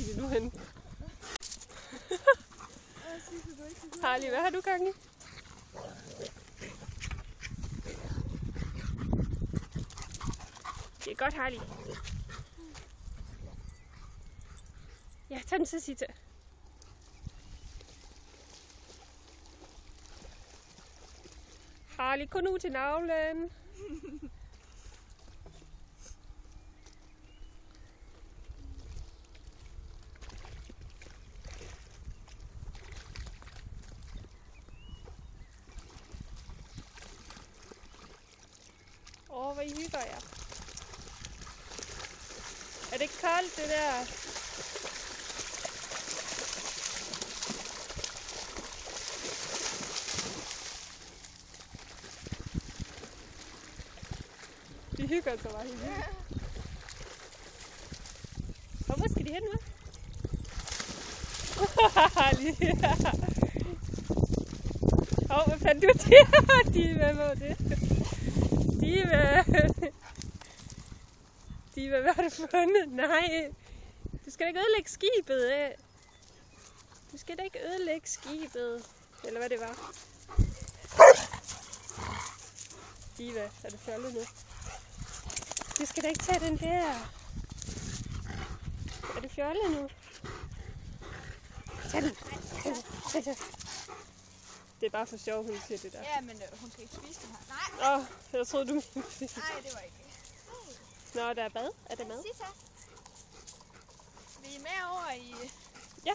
skal de nu hen? Harley, hvad har du gang i? Det er godt, Harley. Ja, tag den til Sita. Harley, kun ud til navlen. Hvor I hygger jer. Er det ikke koldt, det der? De hygger sig bare helt. Og hvor skal de hen nu? Hvad fandt du det? Diva, hvor er det? Diva! Diva, hvad har du fundet? Nej! Du skal da ikke ødelægge skibet af. Du skal da ikke ødelægge skibet. Eller hvad det var. Diva, er du fjollet nu? Du skal da ikke tage den der. Er du fjollet nu? Tag den. Tag den. Det er bare for sjov, hun siger det der. Ja, men hun skal ikke spise den her. Nej. Jeg troede, du mente det. Nej, det var ikke. Nå, der er bad. Er det mad? Sita. Vi er med over i... Ja.